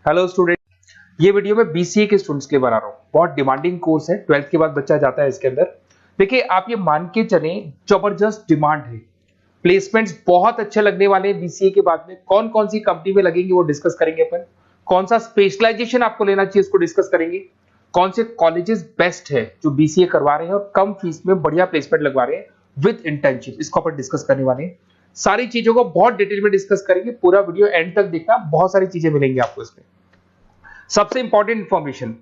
Hello student, ये video मैं BCA के स्टूडेंट्स के लिए बना रहा हूँ। बहुत डिमांडिंग कोर्स है, 12th के बाद बच्चा जाता है इसके अंदर। देखिए, आप ये मान के चले, जबरदस्त डिमांड है। प्लेसमेंट्स बहुत अच्छे लगने वाले हैं बीसीए के बाद में। कौन कौन सी कंपनी में लगेंगे वो डिस्कस करेंगे अपन। कौन सा स्पेशलाइजेशन आपको लेना चाहिए उसको डिस्कस करेंगे। कौन से कॉलेजेस बेस्ट है जो बीसीए करवा रहे हैं और कम फीस में बढ़िया प्लेसमेंट लगवा रहे हैं विद इंटर्नशिप, इसको अपन डिस्कस करने वाले हैं। सारी चीजों को बहुत डिटेल में डिस्कस करेंगे। पूरा वीडियो एंड तक देखना, बहुत सारी चीजें मिलेंगी आपको इसमें। सबसे इंपॉर्टेंट इंफॉर्मेशन,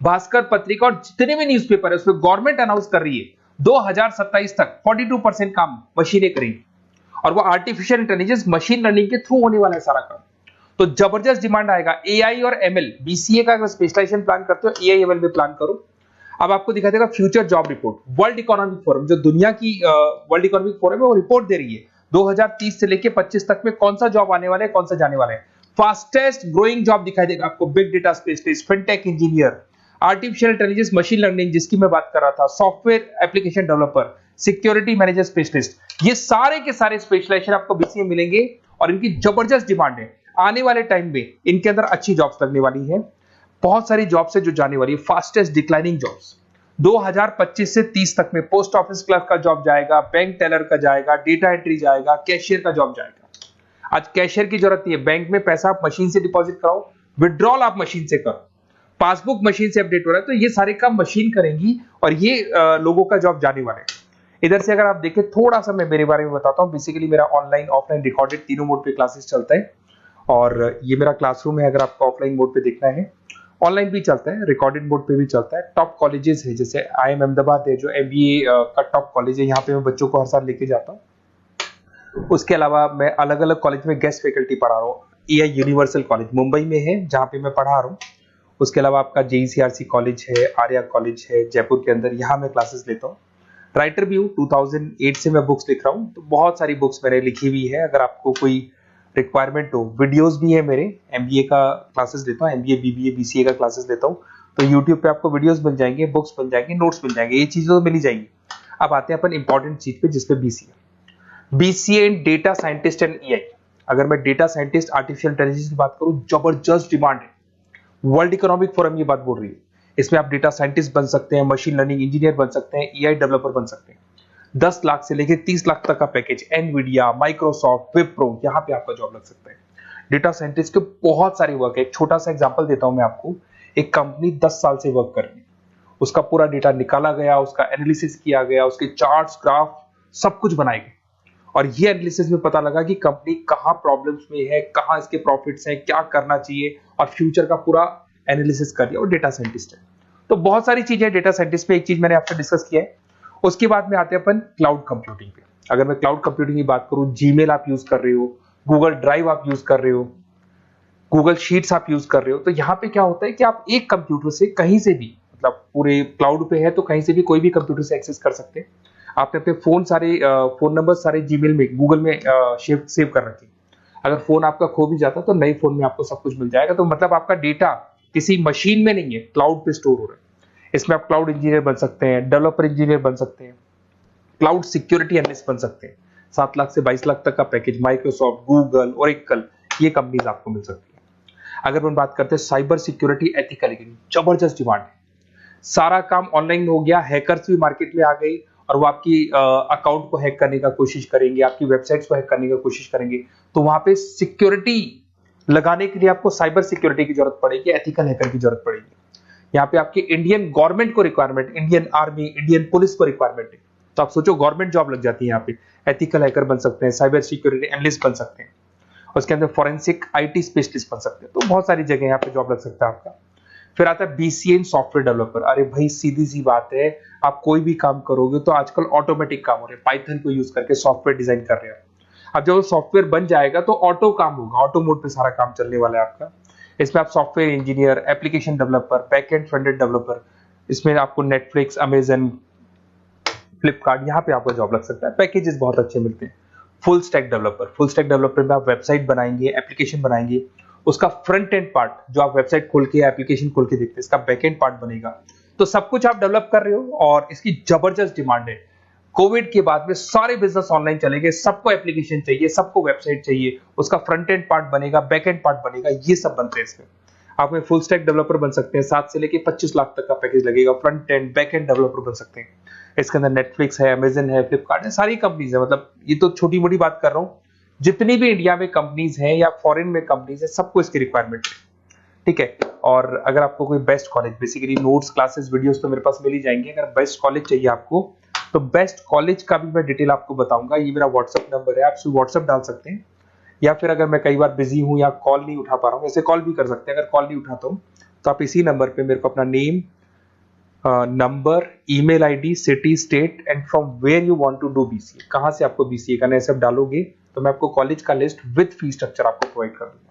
भास्कर पत्रिका और जितने भी न्यूज़पेपर है उसमें गवर्नमेंट अनाउंस कर रही है 2027 तक 42% काम मशीनें करेंगी और वो आर्टिफिशियल इंटेलिजेंस मशीन लर्निंग के थ्रू होने वाला है सारा काम। तो जबरदस्त डिमांड आएगा। एआई और एमएल, बीसीए का अगर स्पेशलाइजेशन प्लान करते हो एआई एमएल में प्लान करो। अब आपको दिखा देगा future job report, world economic forum, जो दुनिया की वर्ल्ड इकोनॉमिक फोरम है वो रिपोर्ट दे रही है 2030 से लेके 25 तक में कौन सा जॉब आने वाला है, कौन सा जाने वाला है। फास्टेस्ट ग्रोइंग जॉब दिखाई देगा आपको, big data specialist, fintech engineer, artificial intelligence machine learning जिसकी मैं बात कर रहा था, software application developer, security manager specialist, ये सारे के सारे स्पेशलाइजेशन आपको बीसीए मिलेंगे और इनकी जबरदस्त डिमांड है। आने वाले टाइम में इनके अंदर अच्छी जॉब्स लगने वाली है। बहुत सारी जॉब्स है जो जाने वाली है। फास्टेस्ट डिक्लाइनिंग जॉब्स 2025 से 30 तक में पोस्ट ऑफिस क्लर्क का जॉब जाएगा, बैंक टेलर का जाएगा, डेटा एंट्री जाएगा, कैशियर का जॉब जाएगा। आज कैशियर की जरूरत नहीं है, बैंक में पैसा आप मशीन से डिपॉजिट कराओ, विड्रॉल आप मशीन से करो, पासबुक मशीन से अपडेट हो रहा है, तो ये सारे काम मशीन करेंगी और ये लोगों का जॉब जाने वाला है। इधर से अगर आप देखें, थोड़ा सा मैं मेरे बारे में बताता हूँ। बेसिकली मेरा ऑनलाइन ऑफलाइन रिकॉर्डेड तीनों मोड पे क्लासेस चलता है और ये मेरा क्लासरूम है। अगर आपको ऑफलाइन मोड पे देखना है, ऑनलाइन भी चलता है, रिकॉर्डेड मोड पे भी चलता है। टॉप कॉलेजेस है, जैसे IIM अहमदाबाद है जो MBA का टॉप कॉलेज है, यहाँ पे मैं बच्चों को हर साल लेके जाता हूँ। उसके अलावा मैं अलग अलग कॉलेज में गेस्ट फैकल्टी पढ़ा रहा हूँ। AI यूनिवर्सल कॉलेज मुंबई में है जहाँ पे मैं पढ़ा रहा हूँ। उसके अलावा आपका JECRC कॉलेज है, आर्या कॉलेज है जयपुर के अंदर, यहाँ मैं क्लासेस लेता हूँ। राइटर भी हूँ, 2008 से मैं बुक्स लिख रहा हूँ, तो बहुत सारी बुक्स मैंने लिखी हुई है। अगर आपको कोई रिक्वायरमेंट हो, वीडियोस भी है मेरे, MBA का क्लासेस लेता हूँ, MBA BBA BCA का क्लासेस लेता हूँ, तो यूट्यूब पे आपको वीडियोस मिल जाएंगे, बुक्स मिल जाएंगे, नोट्स मिल जाएंगे, ये चीजें तो मिल ही जाएंगी। अब आते हैं अपन इंपॉर्टेंट चीज पे, जिसपे BCA in data scientist and AI। अगर मैं डेटा साइंटिस्ट आर्टिफिशियल इंटेलिजेंस की बात करूं, जबरदस्त डिमांड है। वर्ल्ड इकोनॉमिक फोरम ये बात बोल रही है। इसमें आप डेटा साइंटिस्ट बन सकते हैं, मशीन लर्निंग इंजीनियर बन सकते हैं, AI डेवलपर बन सकते हैं। 10 लाख से लेकर 30 लाख तक का पैकेज, एनवीडिया, माइक्रोसॉफ्ट, विप्रो, यहाँ पे आपका जॉब लग सकता है। डेटा साइंटिस्ट के बहुत सारे वर्क है। एक छोटा सा एग्जांपल देता हूं मैं आपको। एक कंपनी 10 साल से वर्क कर रही है, उसका पूरा डेटा निकाला गया, उसका एनालिसिस किया गया, उसके चार्ट्स, ग्राफ सब कुछ बनाए गए और ये एनालिसिस में पता लगा कि कंपनी कहां प्रॉब्लम्स में है, कहां इसके प्रॉफिट्स हैं, क्या करना चाहिए, और फ्यूचर का पूरा एनालिसिस कर दिया। और डेटा साइंटिस्ट है, तो बहुत सारी चीजें डेटा साइंटिस्ट पे। एक चीज मैंने आपसे डिस्कस किया है। उसके बाद में आते हैं अपन क्लाउड कंप्यूटिंग पे। अगर मैं क्लाउड कंप्यूटिंग की बात करूं, जीमेल आप यूज कर रहे हो, गूगल ड्राइव आप यूज कर रहे हो, गूगल शीट्स आप यूज कर रहे हो, तो यहाँ पे क्या होता है कि आप एक कंप्यूटर से कहीं से भी, मतलब पूरे क्लाउड पे है तो कहीं से भी कोई भी कंप्यूटर से एक्सेस कर सकते हैं। आपने अपने फोन सारे फोन नंबर सारे जीमेल में, गूगल में सेव कर रखे। अगर फोन आपका खो भी जाता तो नए फोन में आपको सब कुछ मिल जाएगा। तो मतलब आपका डेटा किसी मशीन में नहीं है, क्लाउड पे स्टोर हो रहा है। इसमें आप क्लाउड इंजीनियर बन सकते हैं, डेवलपर इंजीनियर बन सकते हैं, क्लाउड सिक्योरिटी एनालिस्ट बन सकते हैं। 7 लाख से 22 लाख तक का पैकेज, माइक्रोसॉफ्ट, गूगल, ओरेकल, ये कंपनीज आपको मिल सकती है। अगर हम बात करते हैं साइबर सिक्योरिटी एथिकल, जबरदस्त डिमांड है। सारा काम ऑनलाइन हो गया, हैकर्स भी मार्केट में आ गई और वो आपकी अकाउंट को हैक करने का कोशिश करेंगे, आपकी वेबसाइट्स को हैक करने का कोशिश करेंगे। तो वहां पे सिक्योरिटी लगाने के लिए आपको साइबर सिक्योरिटी की जरूरत पड़ेगी, एथिकल हैकर की जरूरत पड़ेगी। यहाँ पे आपकी इंडियन गवर्नमेंट को requirement, Indian army, Indian police को रिक्वायरमेंट है। तो आप सोचो, गवर्नमेंट जॉब लग जाती है यहाँ पे। एथिकल हैकर बन सकते हैं, साइबर सिक्योरिटी एनालिस्ट बन सकते हैं, उसके अंदर फॉरेंसिक IT स्पेशलिस्ट बन सकते हैं। तो बहुत सारी जगह यहाँ पे जॉब लग सकता है आपका। फिर आता है BCA इन सॉफ्टवेयर डेवलपर। अरे भाई, सीधी सी बात है, आप कोई भी काम करोगे तो आजकल ऑटोमेटिक काम हो रहे हैं, पाइथन को यूज करके सॉफ्टवेयर डिजाइन कर रहे हैं। अब जब वो सॉफ्टवेयर बन जाएगा तो ऑटो काम होगा, ऑटो मोड पे सारा काम चलने वाला है आपका। इसमें आप software engineer, application developer, backend front-end developer, इसमें आपको नेटफ्लिक्स, अमेजन, फ्लिपकार्ट, यहाँ पे आपका जॉब लग सकता है। पैकेजेस बहुत अच्छे मिलते हैं। फुल स्टैक डेवलपर में आप वेबसाइट बनाएंगे, एप्लीकेशन बनाएंगे, उसका फ्रंट एंड पार्ट, जो आप वेबसाइट खोल के एप्लीकेशन खोल के देखते हैं, इसका बैक एंड पार्ट बनेगा। तो सब कुछ आप डेवलप कर रहे हो और इसकी जबरदस्त डिमांड है। कोविड के बाद में सारे बिजनेस ऑनलाइन चलेंगे, सबको एप्लीकेशन चाहिए, सबको वेबसाइट चाहिए, उसका फ्रंट एंड पार्ट बनेगा, बैक एंड पार्ट बनेगा, ये सब बनते हैं इसमें। आप में फुल स्टैक डेवलपर बन सकते हैं, 7 से लेके 25 लाख तक का पैकेज लगेगा। Front end back end developer बन सकते हैं। इसके अंदर नेटफ्लिक्स है, अमेजन है, फ्लिपकार्ट है, सारी कंपनीज है। मतलब ये तो छोटी मोटी बात कर रहा हूँ, जितनी भी इंडिया में कंपनीज हैं या फॉरेन में कंपनीज है, सबको इसकी रिक्वायरमेंट है। ठीक है। और अगर आपको कोई best college, basically notes, classes, videos तो मेरे पास मिल ही जाएंगे। अगर बेस्ट कॉलेज चाहिए आपको, तो बेस्ट कॉलेज का भी मैं डिटेल आपको बताऊंगा। ये मेरा व्हाट्सअप नंबर है, आप व्हाट्सअप डाल सकते हैं, या फिर अगर मैं कई बार बिजी हूं या कॉल नहीं उठा पा रहा हूं, ऐसे कॉल भी कर सकते हैं। अगर कॉल नहीं उठाता हूं तो आप इसी नंबर पे मेरे को अपना name, number, email ID, city, state and from where you want to do BCA, कहां से आपको बीसीए करना है, सब डालोगे तो मैं आपको कॉलेज का लिस्ट विद फी स्ट्रक्चर आपको प्रोवाइड कर दूंगा।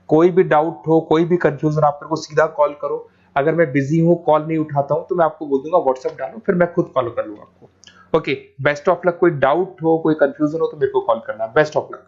कोई भी डाउट हो, कोई भी कंफ्यूजन, आप मेरे को सीधा कॉल करो। अगर मैं बिजी हूं, कॉल नहीं उठाता हूं, तो मैं आपको बोल दूंगा व्हाट्सएप डालो, फिर मैं खुद कॉल कर लूंगा आपको। Okay, best of luck. कोई डाउट हो, कोई कंफ्यूजन हो तो मेरे को कॉल करना। Best of luck.